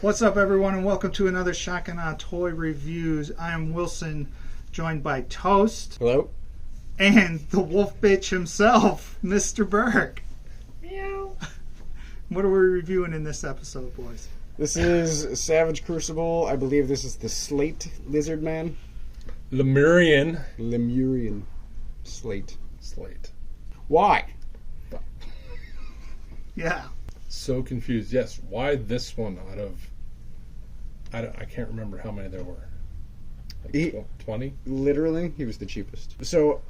What's up, everyone, and welcome to another Shotgun on Toy Reviews. I am Wilson, joined by Toast. Hello. And the wolf bitch himself, Mr. Burke. Meow. What are we reviewing in this episode, boys? This is Savage Crucible. I believe this is the Slate Lizard Man. Lemurian Slate. Why? Yeah. So confused. Yes, why this one out of... I can't remember how many there were. Like 20? Literally, he was the cheapest. So,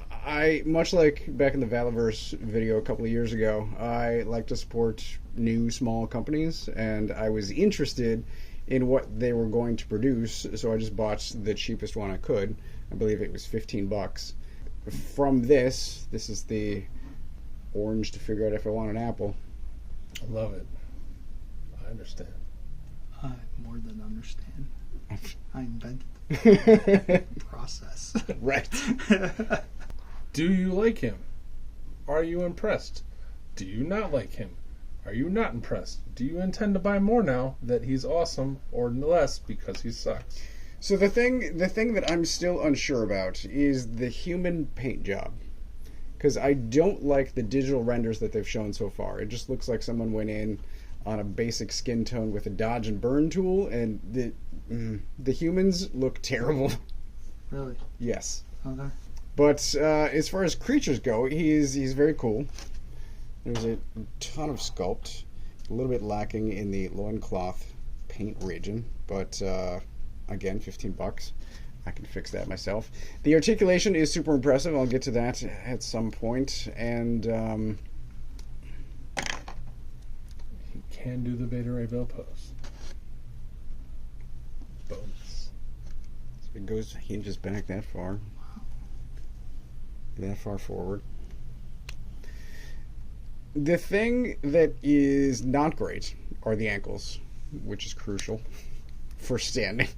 much like back in the Valaverse video a couple of years ago, I like to support new small companies, and I was interested in what they were going to produce, so I just bought the cheapest one I could. I believe it was $15. From this is the orange to figure out if I want an apple. I love it. I understand. I more than understand. I invented the process. Right. Do you like him? Are you impressed? Do you not like him? Are you not impressed? Do you intend to buy more now that he's awesome, or less because he sucks? So the thing that I'm still unsure about is the human paint job. Because I don't like the digital renders that they've shown so far. It just looks like someone went in on a basic skin tone with a dodge and burn tool, and the humans look terrible. Really? Yes. Okay. But as far as creatures go, he's very cool. There's a ton of sculpt. A little bit lacking in the loincloth paint region, but again, $15. I can fix that myself. The articulation is super impressive. I'll get to that at some point. And He can do the Beta Ray Bill pose. Bonus. so it goes, hinges back that far. That far forward. The thing that is not great are the ankles, which is crucial for standing.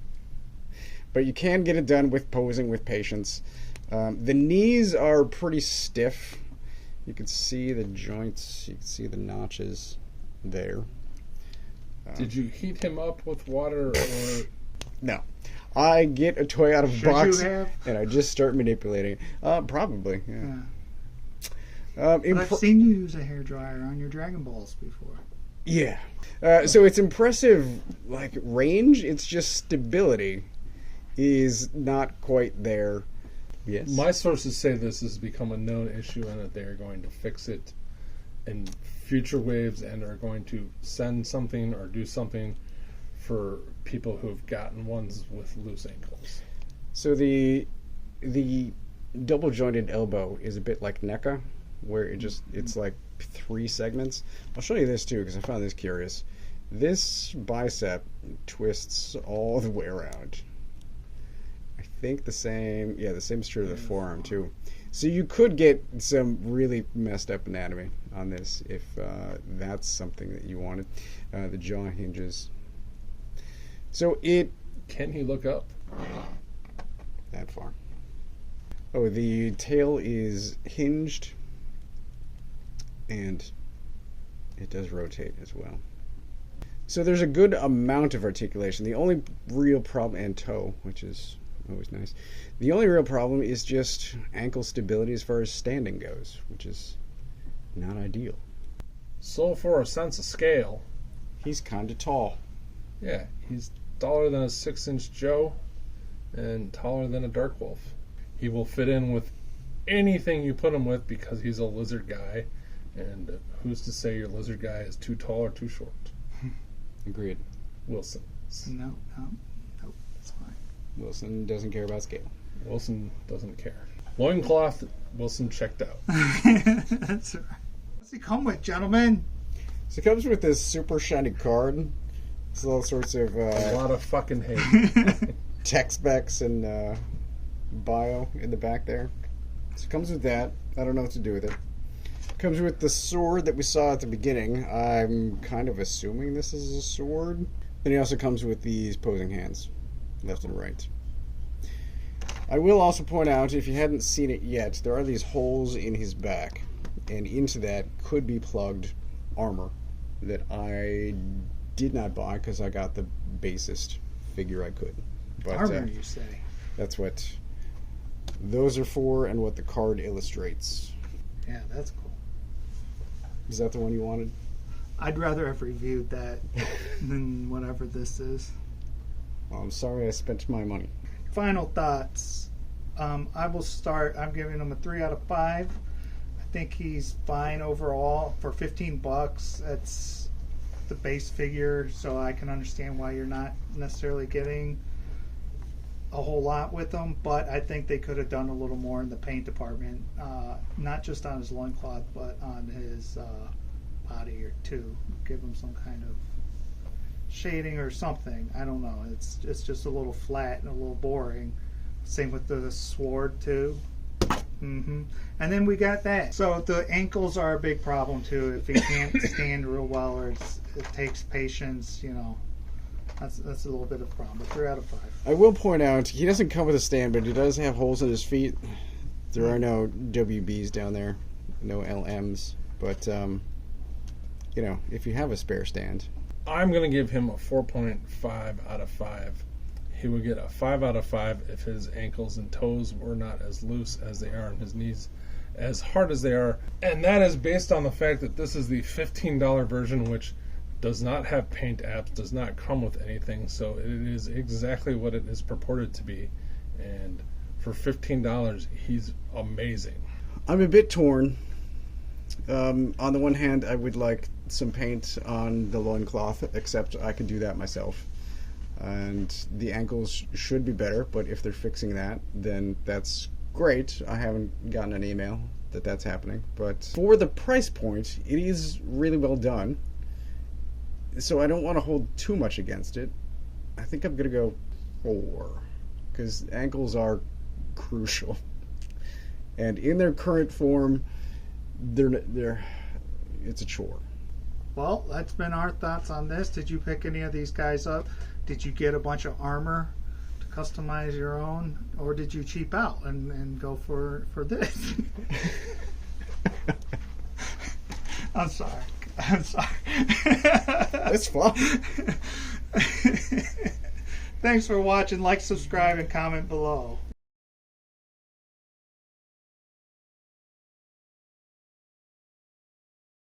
But you can get it done with posing with patience. The knees are pretty stiff. You can see the joints. You can see the notches there. Did you heat him up with water or... No. I get a toy out of a Should box you have? and I just start manipulating. Probably, yeah. But I've seen you use a hairdryer on your Dragon Balls before. Yeah. So it's impressive, like, range. It's just stability is not quite there. Yes. My sources say this has become a known issue and that they are going to fix it in future waves and are going to send something or do something for people who have gotten ones with loose ankles. So the double jointed elbow is a bit like NECA, where it's like 3 segments. I'll show you this too because I found this curious. This bicep twists all the way around. I think the same is true of the forearm too. So you could get some really messed up anatomy on this if that's something that you wanted. The jaw hinges. So Can he look up? that far. Oh, the tail is hinged and it does rotate as well. So there's a good amount of articulation. The only real problem, and toe, which is always nice. The only real problem is just ankle stability as far as standing goes, which is not ideal. So for a sense of scale, He's kind of tall. yeah, he's taller than a 6-inch Joe and taller than a Dark Wolf. He will fit in with anything you put him with because he's a lizard guy, and who's to say your lizard guy is too tall or too short? Agreed. Wilson. No, it's fine. Wilson doesn't care about scale. Wilson doesn't care. Loincloth, Wilson checked out. That's right. What's he come with, gentlemen? So it comes with this super shiny card. It's all sorts of A lot of fucking hate. tech specs and bio in the back there. So it comes with that. I don't know what to do with it. Comes with the sword that we saw at the beginning. I'm kind of assuming this is a sword. And he also comes with these posing hands, left and right. I will also point out, if you hadn't seen it yet, there are these holes in his back, and into that could be plugged armor that I did not buy because I got the basest figure I could. But Harvinger, you say? that's what those are for and what the card illustrates. Yeah, that's cool. Is that the one you wanted? I'd rather have reviewed that than whatever this is. Well, I'm sorry I spent my money. Final thoughts. I will start. I'm giving him a 3 out of 5. I think he's fine overall for $15. That's the base figure, so I can understand why you're not necessarily getting a whole lot with them. But I think they could have done a little more in the paint department, not just on his loincloth, but on his body or two. Give him some kind of shading or something. I don't know. It's just a little flat and a little boring. Same with the sword too. And then we got that. So the ankles are a big problem too. If he can't stand real well, or it takes patience, that's a little bit of a problem. But 3 out of 5. I will point out he doesn't come with a stand, but he does have holes in his feet. There are no WBs down there, no LMs. But if you have a spare stand, I'm going to give him a 4.5 out of 5. He would get a 5 out of 5 if his ankles and toes were not as loose as they are and his knees as hard as they are. And that is based on the fact that this is the $15 version, which does not have paint apps, does not come with anything. So it is exactly what it is purported to be. And for $15, he's amazing. I'm a bit torn. On the one hand, I would like some paint on the loincloth, except I could do that myself. And the ankles should be better, but if they're fixing that, then that's great. I haven't gotten an email that that's happening. But for the price point, it is really well done. So I don't want to hold too much against it. I think I'm going to go 4, because ankles are crucial. And in their current form, it's a chore. Well, that's been our thoughts on this. Did you pick any of these guys up? Did you get a bunch of armor to customize your own, or did you cheap out and go for this? I'm sorry. That's fun. Thanks for watching. Like, subscribe, and comment below.